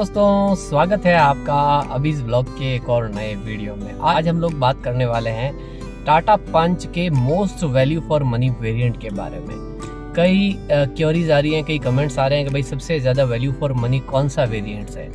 दोस्तों, स्वागत है आपका अभीज व्लॉग के एक और नए वीडियो में। आज हम लोग बात करने वाले हैं टाटा पंच के most value for money variant के बारे में। कई क्वेरीज आ रही हैं, कई कमेंट्स आ रहे हैं कि भाई सबसे ज़्यादा वैल्यू फॉर मनी कौन सा वेरिएंट्स है।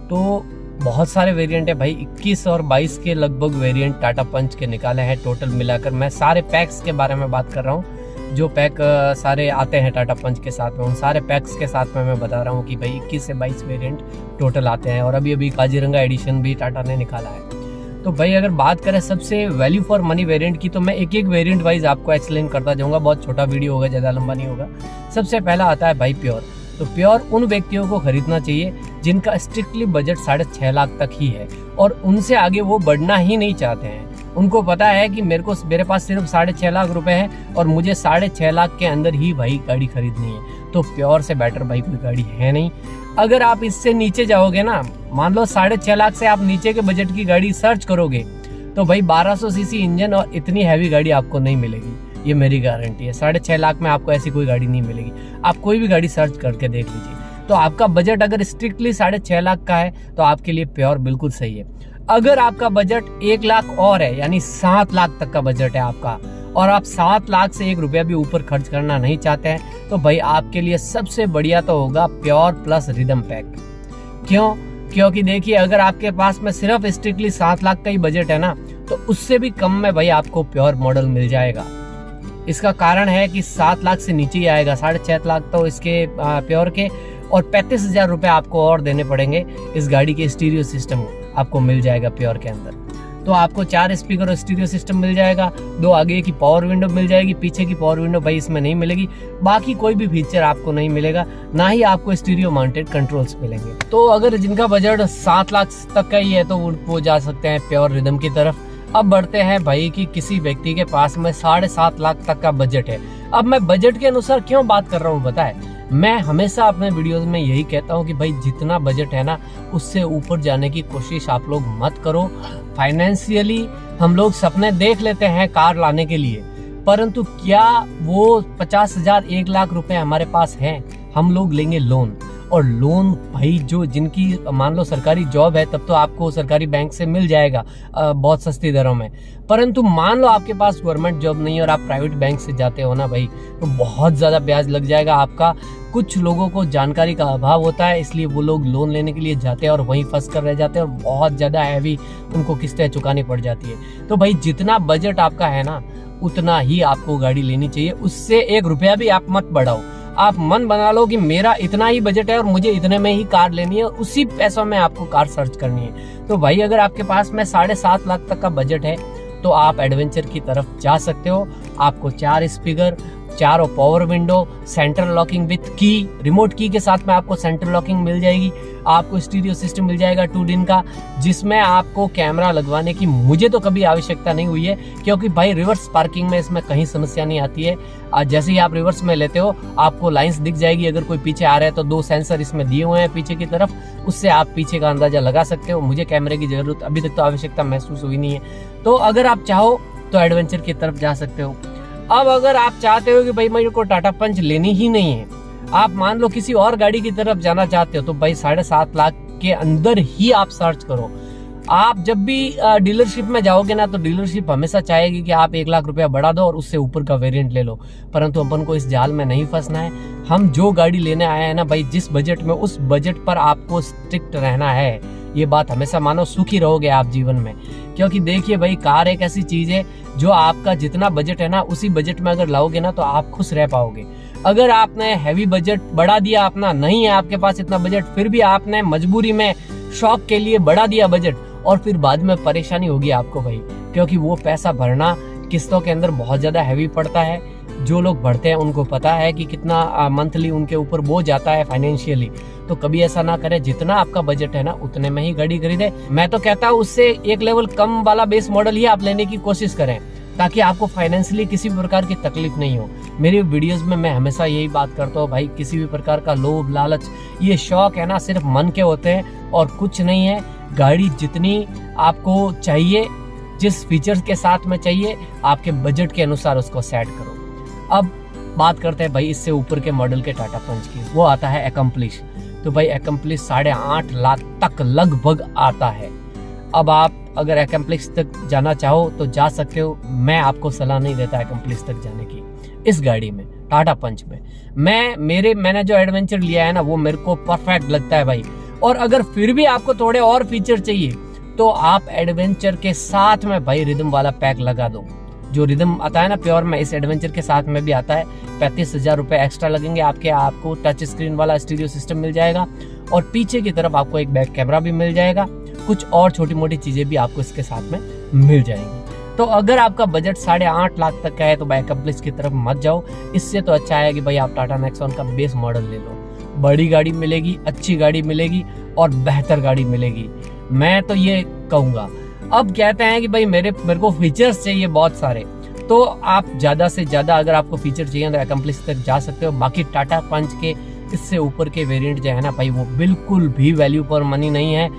तो बहुत सारे वेरिएंट है भाई, 21 और 22 के लगभग वेरिएंट टाटा पंच के निकाले हैं टोटल मिलाकर। मैं सारे पैक्स के बारे में बात कर रहा हूँ, जो पैक सारे आते हैं टाटा पंच के साथ में, उन सारे पैक्स के साथ में मैं बता रहा हूँ कि भाई 21 से 22 वेरिएंट टोटल आते हैं। और अभी काजीरंगा एडिशन भी टाटा ने निकाला है। तो भाई अगर बात करें सबसे वैल्यू फॉर मनी वेरिएंट की, तो मैं एक एक वेरिएंट वाइज आपको एक्सप्लेन करता जाऊंगा। बहुत छोटा वीडियो होगा, ज़्यादा लंबा नहीं होगा। सबसे पहला आता है भाई प्योर। तो प्योर उन व्यक्तियों को खरीदना चाहिए जिनका स्ट्रिक्टली बजट 6.5 लाख तक ही है और उनसे आगे वो बढ़ना ही नहीं चाहते हैं। उनको पता है कि मेरे पास सिर्फ 6.5 लाख रुपए है और मुझे 6.5 लाख के अंदर ही भाई गाड़ी खरीदनी है। तो प्योर से बेटर भाई कोई गाड़ी है नहीं। अगर आप इससे नीचे जाओगे ना, मान लो 6.5 लाख से आप नीचे के बजट की गाड़ी सर्च करोगे, तो भाई 1200 सीसी इंजन और इतनी हैवी गाड़ी आपको नहीं मिलेगी, ये मेरी गारंटी है। 6.5 लाख में आपको ऐसी कोई गाड़ी नहीं मिलेगी। आप कोई भी गाड़ी सर्च करके देख लीजिए। तो आपका बजट अगर स्ट्रिक्टली 6.5 लाख का है तो आपके लिए प्योर बिल्कुल सही है। अगर आपका बजट 1 लाख और है, यानी 7 लाख तक का बजट है आपका, और आप 7 लाख से 1 रुपया भी ऊपर खर्च करना नहीं चाहते हैं, तो भाई आपके लिए सबसे बढ़िया तो होगा प्योर प्लस रिदम पैक। क्यों? क्योंकि देखिए, अगर आपके पास में सिर्फ स्ट्रिक्टली 7 लाख का ही बजट है ना, तो उससे भी कम में भाई आपको प्योर मॉडल मिल जाएगा। इसका कारण है कि 7 लाख से नीचे ही आएगा, 6.5 लाख तो इसके प्योर के, और 35,000 रुपए आपको और देने पड़ेंगे इस गाड़ी के स्टीरियो सिस्टम आपको मिल जाएगा प्योर के अंदर। तो आपको 4 स्पीकर और स्टीरियो सिस्टम मिल जाएगा, 2 आगे की पावर विंडो मिल जाएगी, पीछे की पावर विंडो भाई इसमें नहीं मिलेगी। बाकी कोई भी फीचर आपको नहीं मिलेगा, ना ही आपको स्टीरियो माउंटेड कंट्रोल्स मिलेंगे। तो अगर जिनका बजट 7 लाख तक का ही है तो वो जा सकते हैं प्योर रिदम की तरफ। अब बढ़ते हैं भाई कि किसी व्यक्ति के पास में 7.5 लाख तक का बजट है। अब मैं बजट के अनुसार क्यों बात कर रहा हूँ पता है? मैं हमेशा अपने वीडियोस में यही कहता हूँ कि भाई जितना बजट है ना, उससे ऊपर जाने की कोशिश आप लोग मत करो। फाइनेंशियली हम लोग सपने देख लेते हैं कार लाने के लिए, परंतु क्या वो 50,000 1 लाख रुपए हमारे पास हैं? हम लोग लेंगे लोन, और लोन भाई जो जिनकी मान लो सरकारी जॉब है, तब तो आपको सरकारी बैंक से मिल जाएगा बहुत सस्ती दरों में। परंतु मान लो आपके पास गवर्नमेंट जॉब नहीं है और आप प्राइवेट बैंक से जाते हो ना भाई, तो बहुत ज़्यादा ब्याज लग जाएगा आपका। कुछ लोगों को जानकारी का अभाव होता है, इसलिए वो लोग लोन लेने के लिए जाते हैं और वहीं फंस कर रह जाते हैं और बहुत ज़्यादा हैवी उनको किस्तें चुकानी पड़ जाती है। तो भाई जितना बजट आपका है ना, उतना ही आपको गाड़ी लेनी चाहिए। उससे 1 रुपया भी आप मत बढ़ाओ। आप मन बना लो कि मेरा इतना ही बजट है और मुझे इतने में ही कार लेनी है, और उसी पैसों में आपको कार सर्च करनी है। तो भाई अगर आपके पास में 7.5 लाख तक का बजट है तो आप एडवेंचर की तरफ जा सकते हो। आपको 4 speaker, 4 power window, central locking with की, रिमोट की के साथ में आपको सेंट्रल लॉकिंग मिल जाएगी। आपको स्टीरियो सिस्टम मिल जाएगा 2 दिन का, जिसमें आपको कैमरा लगवाने की मुझे तो कभी आवश्यकता नहीं हुई है, क्योंकि भाई रिवर्स पार्किंग में इसमें कहीं समस्या नहीं आती है। जैसे ही आप रिवर्स में लेते हो आपको लाइंस दिख जाएगी, अगर कोई पीछे आ रहा है तो 2 सेंसर इसमें दिए हुए हैं पीछे की तरफ, उससे आप पीछे का अंदाजा लगा सकते हो। मुझे कैमरे की जरूरत अभी तक तो आवश्यकता महसूस हुई नहीं है। तो अगर आप चाहो तो एडवेंचर की तरफ जा सकते हो। अब अगर आप चाहते हो कि भाई मेरे को टाटा पंच लेनी ही नहीं है, आप मान लो किसी और गाड़ी की तरफ जाना चाहते हो, तो भाई 7.5 लाख के अंदर ही आप सर्च करो। आप जब भी डीलरशिप में जाओगे ना, तो डीलरशिप हमेशा चाहेगी कि आप 1 लाख रुपया बढ़ा दो और उससे ऊपर का वेरिएंट ले लो, परंतु अपन को इस जाल में नहीं फंसना है। हम जो गाड़ी लेने आए हैं ना भाई, जिस बजट में, उस बजट पर आपको स्ट्रिक्ट रहना है। ये बात हमेशा मानो, सुखी रहोगे आप जीवन में। क्योंकि देखिए भाई, कार एक ऐसी चीज है जो आपका जितना बजट है ना, उसी बजट में अगर लाओगे ना तो आप खुश रह पाओगे। अगर आपने हैवी बजट बढ़ा दिया अपना, नहीं है आपके पास इतना बजट, फिर भी आपने मजबूरी में शौक के लिए बढ़ा दिया बजट, और फिर बाद में परेशानी होगी आपको भाई, क्योंकि वो पैसा भरना किस्तों के अंदर बहुत ज्यादा हैवी पड़ता है। जो लोग भरते हैं उनको पता है कि कितना मंथली उनके ऊपर बोझ आता है फाइनेंशियली। तो कभी ऐसा ना करें, जितना आपका बजट है ना उतने में ही गाड़ी खरीदे। मैं तो कहता हूँ उससे 1 लेवल कम वाला बेस मॉडल ही आप लेने की कोशिश करें, ताकि आपको फाइनेंशियली किसी भी प्रकार की तकलीफ नहीं हो। मेरी वीडियोस में मैं हमेशा यही बात करता हूँ भाई, किसी भी प्रकार का लोभ लालच, ये शौक है ना, सिर्फ मन के होते हैं और कुछ नहीं है। गाड़ी जितनी आपको चाहिए, जिस फीचर्स के साथ में चाहिए, आपके बजट के अनुसार उसको सेट करो। अब बात करते हैं भाई इससे ऊपर के मॉडल के टाटा पंच की, वो आता है एकम्प्लिश। तो भाई एकम्प्लिस 8.5 लाख तक लगभग आता है। अब आप अगर एकम्प्लिस तक जाना चाहो तो जा सकते हो, मैं आपको सलाह नहीं देता एकम्प्लिस तक जाने की इस गाड़ी में, टाटा पंच में। मैंने जो एडवेंचर लिया है ना वो मेरे को परफेक्ट लगता है भाई। और अगर फिर भी आपको थोड़े और फीचर चाहिए तो आप एडवेंचर के साथ में भाई रिदम वाला पैक लगा दो। जो रिदम आता है ना प्योर में, इस एडवेंचर के साथ में भी आता है। 35,000 रुपए एक्स्ट्रा लगेंगे आपको टच स्क्रीन वाला स्टीरियो सिस्टम मिल जाएगा और पीछे की तरफ आपको एक बैक कैमरा भी मिल जाएगा। कुछ और छोटी मोटी चीजें भी आपको इसके साथ में मिल जाएंगी। तो अगर आपका बजट 8.5 लाख तक का है तो भाई एकम्प्लिस की तरफ मत जाओ। इससे तो अच्छा है कि भाई आप टाटा नेक्सॉन का बेस मॉडल ले लो। बड़ी गाड़ी मिलेगी, अच्छी गाड़ी मिलेगी और बेहतर गाड़ी मिलेगी, मैं तो ये कहूंगा। अब कहते हैं कि भाई मेरे को फीचर्स चाहिए बहुत सारे, तो आप ज्यादा से ज्यादा अगर आपको फीचर चाहिए तो एकम्प्लिस तक जा सकते हो। बाकी टाटा पंच के इससे ऊपर के वेरिएंट जो है ना भाई वो बिल्कुल भी वैल्यू फॉर मनी नहीं है,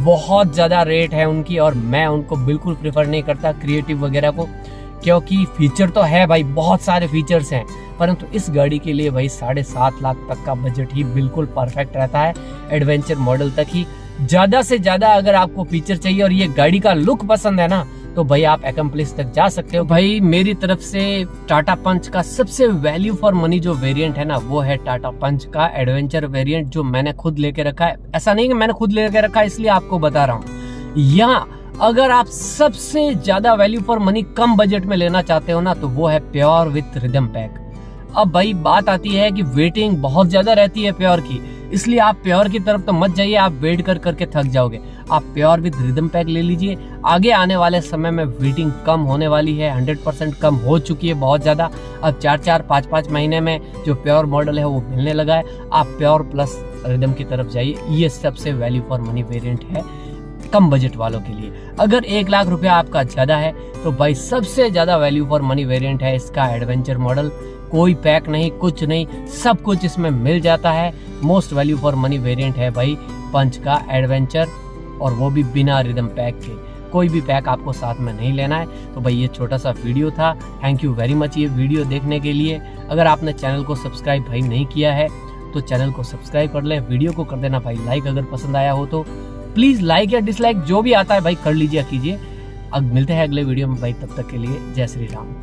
बहुत ज्यादा रेट है उनकी और मैं उनको बिल्कुल प्रेफर नहीं करता क्रिएटिव वगैरह को, क्योंकि फीचर तो है भाई, बहुत सारे फीचर्स हैं, परंतु इस गाड़ी के लिए भाई 7.5 लाख तक का बजट ही बिल्कुल परफेक्ट रहता है। एडवेंचर मॉडल तक ही ज्यादा से ज्यादा अगर आपको फीचर चाहिए और ये गाड़ी का लुक पसंद है ना तो भाई आप एकम्प्लिस तक जा सकते हो। भाई मेरी तरफ से टाटा पंच का सबसे वैल्यू फॉर मनी जो वेरिएंट है ना वो है टाटा पंच का एडवेंचर वेरिएंट, जो मैंने खुद लेके रखा है। ऐसा नहीं कि मैंने खुद लेके रखा है इसलिए आपको बता रहा हूँ। यहाँ अगर आप सबसे ज्यादा value for money come budget में लेना चाहते हो ना तो वो है प्योर विथ रिदम पैक। अब भाई बात आती है कि वेटिंग बहुत ज्यादा रहती है प्योर की, इसलिए आप प्योर की तरफ तो मत जाइए, आप वेट करके थक जाओगे। आप प्योर विद रिदम पैक ले लीजिए। आगे आने वाले समय में वेटिंग कम होने वाली है, 100% कम हो चुकी है बहुत ज्यादा। अब 4-4, 5-5 महीने में जो प्योर मॉडल है वो मिलने लगा है। आप प्योर प्लस रिदम की तरफ जाइए, ये सबसे वैल्यू फॉर मनी वेरिएंट है कम बजट वालों के लिए। अगर 1 लाख रुपया आपका ज्यादा है तो भाई सबसे ज्यादा वैल्यू फॉर मनी वेरिएंट है इसका एडवेंचर मॉडल। कोई पैक नहीं, कुछ नहीं, सब कुछ इसमें मिल जाता है। Most value for money variant है भाई पंच का एडवेंचर, और वो भी बिना रिदम पैक के। कोई भी पैक आपको साथ में नहीं लेना है। तो भाई ये छोटा सा वीडियो था। थैंक यू वेरी मच ये वीडियो देखने के लिए। अगर आपने चैनल को सब्सक्राइब भाई नहीं किया है तो चैनल को सब्सक्राइब कर ले, वीडियो को कर देना भाई लाइक अगर पसंद आया हो तो। प्लीज लाइक या डिसलाइक जो भी आता है भाई कर लीजिए, कीजिए। अब मिलते हैं अगले वीडियो में भाई, तब तक के लिए जय श्री राम।